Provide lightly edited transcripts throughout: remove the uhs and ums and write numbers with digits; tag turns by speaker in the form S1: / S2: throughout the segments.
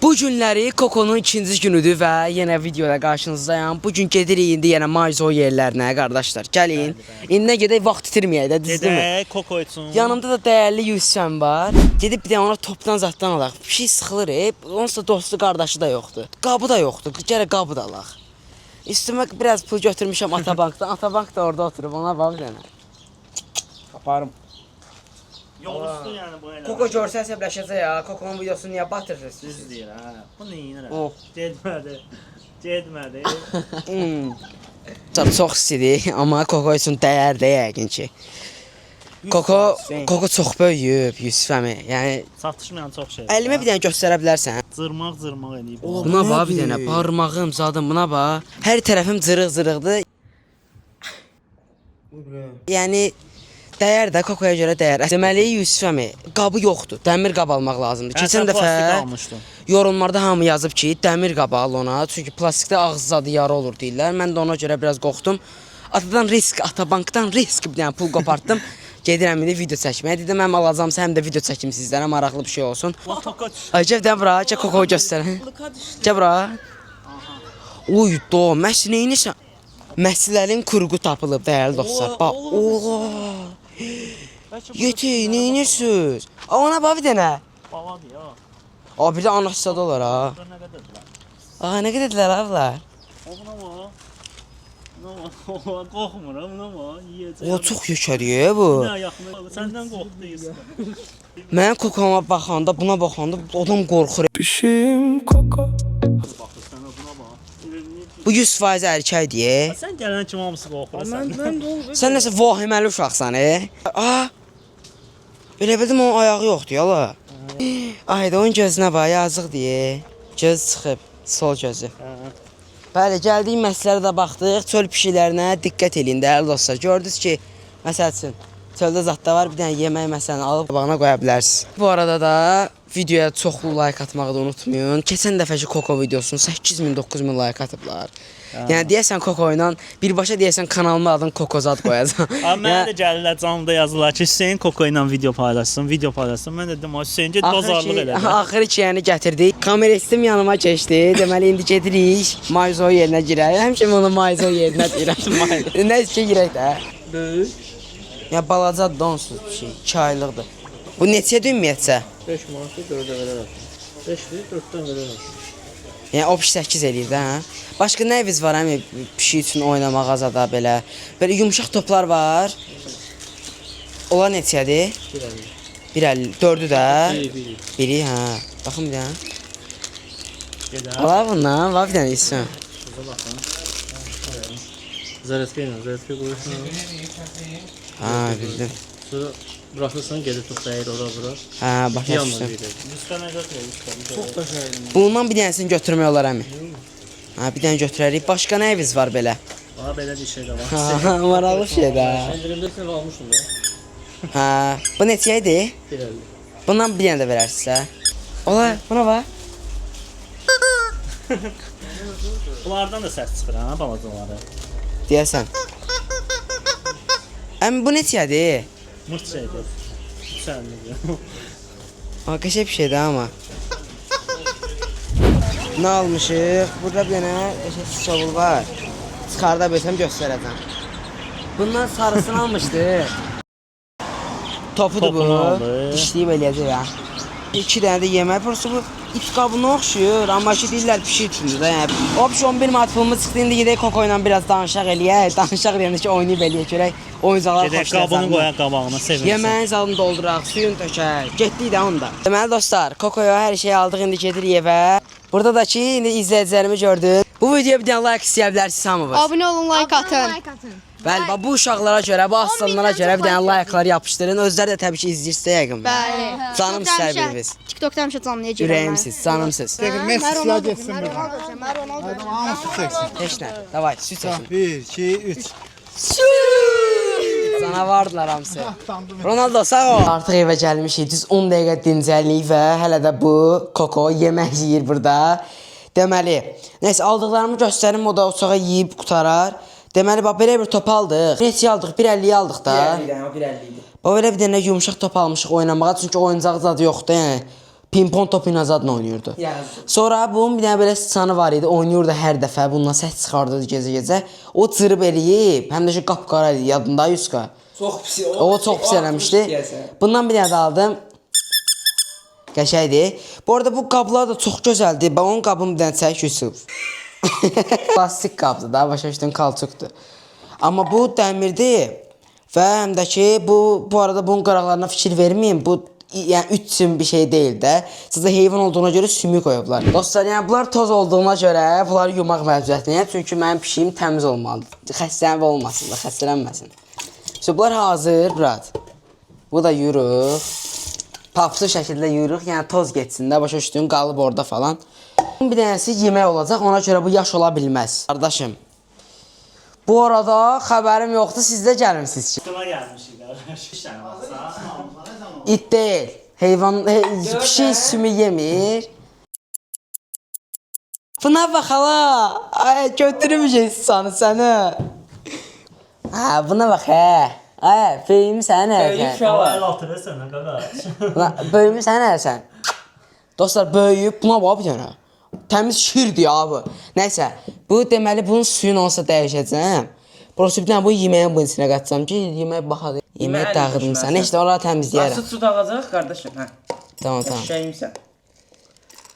S1: Bu günləri Kokonun ikinci günüdür və yenə videoda qarşınızdayım. Bu gün gedirik indi yenə Mayzo yerlərinə qardaşlar. Gəlin. İndi gedək vaxt itirməyək də, düzdürmü?
S2: Gedək Koko üçün.
S1: Yanımda da dəyərli Yusufəm var. Gedib bir də ona topdan zatdan alaq. Bir şey sıxılır, onsuz da dostu qardaşı da yoxdur. Qabı da yoxdur. Gərək qabı da alaq. Üstümə biraz pul götürmüşəm Atabankdan. Atabank da orada oturub, ona bax bir dənə.
S3: Aparım.
S2: Yol üstü yəni bu elə.
S1: Koko görsə əsəbləşəcək ya. Kokonun videosunu niyə batırırsınız?
S2: Düz deyir ha. Bu neyinir?
S1: Oh.
S2: Getmədi. Getmədi.
S1: Çox istidir, amma Koko üçün dəyərli yəqin ki. Koko çox böyüyüb Yusuf əmi. Yəni
S2: Satışmayan çox şey.
S1: əlimə bir dənə göstərə bilərsən?
S2: Cırmaq eləyib.
S1: Buna bax bir dənə, barmağım, zadım buna bax. Hər tərəfim cırıq-cırıqdır. Yəni dəyər də Kokoya görə dəyər. Deməli Yusuf əmi, qabı yoxdur. Dəmir qab almaq lazımdır. Keçən dəfə yorumlarda hamı yazıb ki, dəmir qab al ona. Çünki plastikdə ağız zadı yara olur deyirlər. Mən də ona görə biraz qorxdum. Atabankdan risk bir dənə pul qopartdım. Gedirəm indi video çəkməyə. Dedim mən alacamsa həm də video çəkim sizlərə maraqlı bir şey olsun. Ay gəl də bura, gəl Kokoyu göstərəm. Gəl bura. Oy, do, məs neyinirsən? Məsələrin kurğu tapılıb dəyərli dostlar. Bax, ola. Yeti, neyinirsiniz? Ona bax bir dənə.
S2: Baladır ya.
S1: Bir də anasada olar ha.
S2: Nə qədərdir?
S1: Nə qədərdirlər ablar?
S2: Buna bax. Qorxmuram, buna bax. Yeyəcək.
S1: O çox yükədir bu.
S2: Nə yaxına. Səndən qorxduysan.
S1: Mən Kokoma baxanda, buna baxanda adam qorxur.
S3: Bişim Koko.
S2: Baxırsan buna bax.
S1: Bu 100% erkəkdir.
S2: Sən gələn kimi hamısı qorxur sən.
S1: Sən nəsə vahiməli uşaqsan, Elə bildim onun ayağı yoxdur yala. Ayda onun gözünə bax, yazıq deyə. Göz çıxıb, sol gözü. Bəli, gəldik məsələlərə də baxdıq. Çöl pişiklərinə diqqət eləyin dəyərli dostlar. Gördünüz ki, məsəl üçün çöldə zadda var, bir dənə yemək məsələni alıb qabağına qoya bilərsiniz. Bu arada da videoya çoxlu like atmağı da unutmayın. Keçən dəfəki Koko videosunu 8000-9000 like atıblar. Yəni deyəsən Koko ilə birbaşa deyəsən kanalıma adın Kokozad qoyacağam.
S2: Mənə də gəlirlər canımda yazırlar ki, Hüseyn Koko ilə video paylaşsın. Mən də dedim, Hüseyn get bazarlıq elə.
S1: Axırı ki, yəni gətirdik. Kameristim yanıma keçdi. Deməli indi gedirik Mayzo yerinə girək. Həmişə onu Mayzo yerinə deyirəm. Nə ki girək də.
S2: Böyük.
S1: Ya balaca donsuz bir şey, 2 aylıqdır. Bu neçədir ümumiyyətcə?
S2: 5 manatı 4-ə verərəm. 5-dir, 4-dən verərəm.
S1: Yəni o 8 eləyir də, hə? Başqa nə eviz var, həmi pişik üçün oynamaq azada belə. Belə yumşaq toplar var. Onlar neçədir? 1.50. 4-ü də? Biri, hə. Baxın bir dənə. Alar bundan, var bir dənə isim.
S2: Zərətqə qoyursan.
S1: Hə, bildim.
S2: Sonra buraxırsan, gedir top dəyir ora-bura.
S1: Hə, başa düşdüm.
S2: Üstənə götürək. Çox da şeydir.
S1: Bundan bir dənəsini götürmək olar, həmi. Hə, bir dənə götürərik. Başqa nə eviz var belə?
S2: Belə bir şey də var.
S1: Hə, maraqlı şey də.
S2: Endirimdə sən almışdın da.
S1: Hə, bu neçə idi?
S2: 1.50.
S1: Bundan bir dənə də verərsiniz, hə? Ola, buna bax.
S2: Bunlardan da səs çıxır, hə, balacaları.
S1: Deyəsən. Bu neçədir?
S2: Mırt şeydir. Səndir.
S1: Qəşəng bir şeydir amma. Nə almışıq? Burada bir dənə qəşəng şovul var. Çıxarda bilsəm göstərəcəm. Bundan sarısını almışdıq. Topudur bu. Dişləyib eləyəcək ya. 2 dənə də yemək prosu bu it qabına oxşuyur, amma ki deyirlər pişik üçündür də. Yəni. O pişik 11 manat pulumuz çıxdı, indi gedək Koko ilə biraz danışaq eləyək. Danışaq deyəndə ki oynayıb eləyək görək. Oyuncalar xoşlayacaq.
S2: Qabını qoyaq qabağına, sevinsin.
S1: Yeməyin zalını dolduraq, suyun tökək. Getdik də onda. Deməli dostlar, Kokoya hər şey aldıq, indi gedirik evə. Burada da ki, indi izləyicilərimi gördüm. Bu videoya bir dənə like istəyə bilərsiniz hamımız.
S4: Abunə olun, like atın.
S1: Bəli, bax bu uşaqlara görə, bu aslanlara görə bir dənə like-lar yapışdırın. Özləri də təbii ki izləyirsə yəqin.
S4: Bəli.
S1: Canım istər biriniz.
S4: TikTokda həmişə canlıya girəm.
S1: Ürəyimsiz, canımsız.
S3: Messi'la getsin bir.
S4: Ronaldo.
S1: Heç nə. Davay, süt çəkin.
S3: 1, 2, 3.
S1: Canavardılar hamısı. Ronaldo sağ ol. Artıq evə gəlmişik. Düz 10 dəqiqə dincəllik və hələ də bu Koko yemək yeyir burada. Deməli, nəsə aldıqlarımı göstərim, o da uçağa yeyib qutarar. Deməli, bax belə bir top aldıq. Neçə aldıq? 1.50-yə aldıq da.
S3: 1.50 idi.
S1: Bax belə bir dənə yumşaq top almışıq oynamağa, çünki oyuncaq zadı yoxdur, yəni. Pimpon topu ilə zadla oynayırdı. Sonra bunun bir dənə belə sıçanı var idi. Oynayırdı hər dəfə. Bundan səs çıxardırdı gecə-gecə. O cırıb eləyib. Həm də ki qapqara idi. Yadında Yuska.
S5: Çox pis.
S1: O çox pis eləmişdi. Bundan bir dənə də aldım. Qəşəydi. Bu arada bu qablar da çox gözəldir. Ben onun qabını bir dənə çək Yusuf. Plastik qabdır da. Başa düşdün kalçukdur. Amma bu dəmirdir. Və həm də ki bu arada bunun qıraqlarına fikir verməyin. Bu yəni 3 süm bir şey deyil də. Sizə heyvan olduğuna görə sümük qoyublar. Dostlar, yəni bunlar toz olduğuna görə bunları yumaq məcburiyyətindəyəm. Çünki mənim pişiyim təmiz olmalıdır. Xəstələnmə olmasın da, xəstələnməsin. İşte bunlar hazır, brat. Bu da yuyuruq. Papsı şəkildə yuyuruq. Yəni toz getsin də, başa düşdün, qalıb orada falan. Bir dənəsi yemək olacaq, ona görə bu yaş ola bilməz. Qardaşım. Bu arada xəbərim yoxdur, siz də gəlmişsiniz ki.
S2: Buna gəlmişik qardaş. Bir dənə baxsa.
S1: İt deyil. Heyvan, pişik sümü yemir. Buna bax hala. Ay, götürmüşək sanı səni. Ha, buna bax hə. Ay, böyümü sənə sən.
S2: Hava el altına sənə qardaş.
S1: Böyümü sənə sən. Dostlar, böyüyüb buna bax bir dənə. Təmiz şirdir abi. Nəysə, bu deməli bunun suyunu olsa dəyişəcəm. Burası bir dənə bu yeməyin bunun içinə qatacam ki, yemək baxadı. Yemək dağıdım sənə, işte oraları təmizləyərəm.
S5: Su dağacaq qardaşım, hə.
S1: Tamam.
S5: Şeyimsən.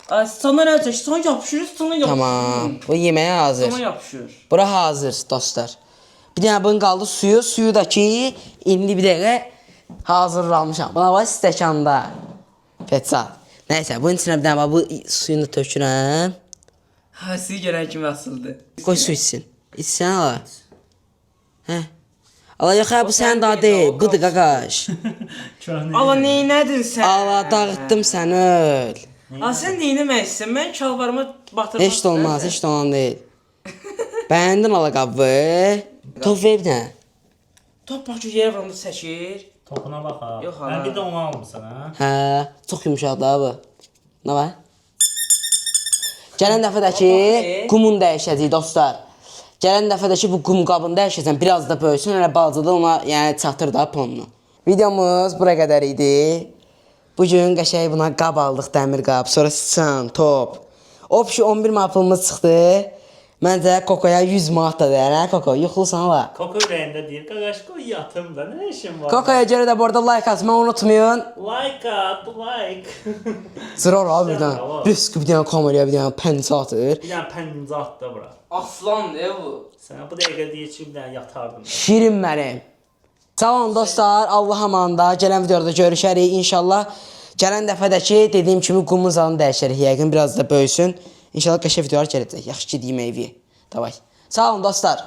S5: Ay, sana nə olacaq? Sana yapışır, sana yapışır.
S1: Tamam, bu yeməyə hazır.
S5: Sana yapışır.
S1: Bura hazır dostlar. Bir dənə bunun qaldı suyu. Suyu da ki, indi bir dəqiqə hazırlanmışam. Buna bax stəkanda. Peçat. Nəysə, bunun içinə bir dənə bu suyunu tökürəm.
S5: Ha, sizi görən kimi asıldı.
S1: Qoy su içsin. İçsən ala. Hə. Ala yox, bu sən daha deyil. Budur qaqaş.
S5: Ala neynədin sən?
S1: Ala dağıtdım səni öl.
S5: Ala sən neynəməksən? Mən çalvarıma batırmaq
S1: Heç də olmaz, heç də olan deyil. Bəyəndin ala qabı. Top ver bir dənə.
S5: Top bax ki, yerə vuranda çəkir.
S2: Topuna bax ha.
S5: Yox,
S2: Mən
S5: ana.
S2: bir də onu almısan ha.
S1: Hə, çox yumşaqdır abi. Nə var? Gələn dəfədəki qumun dəyişəcəyik dostlar. Gələn dəfədəki bu qum qabını dəyişəcəm. Biraz da böyüsün, elə balacadan ona yəni çatır da ponunu. Videomuz bura qədər idi. Bugün qəşəng buna qab aldıq, dəmir qab. Sonra sıçan, top. Opşi 11 manatımız çıxdı. Məncə Kokoya 100 manat da deyər, hə Koko? Yuxulusan ala.
S2: Koko ürəyində deyir, qaqaş qoy yatım da, nə işin var?
S1: Kokoya görə də bu arada like atmayı unutmayın.
S2: Like at, like.
S1: Zırar abi bir dənə. Risk bir dənə kameraya bir dənə pəncə atır.
S2: Bir dənə pəncə at da bura.
S5: Aslan ne bu?
S2: Sənə bu dəqiqə deyir ki, bir dənə yatardım.
S1: Şirin mənim. Sağ olun dostlar, Allah amanında. Gələn videoda görüşərik inşallah. Gələn dəfədəki dediyim kimi qumun zalını dəyişərik. Yəqin biraz da böyüsün. İnşallah qəşəng videolar gələcək. Yaxşı ki, deyim evi. Davay. Sağ olun dostlar.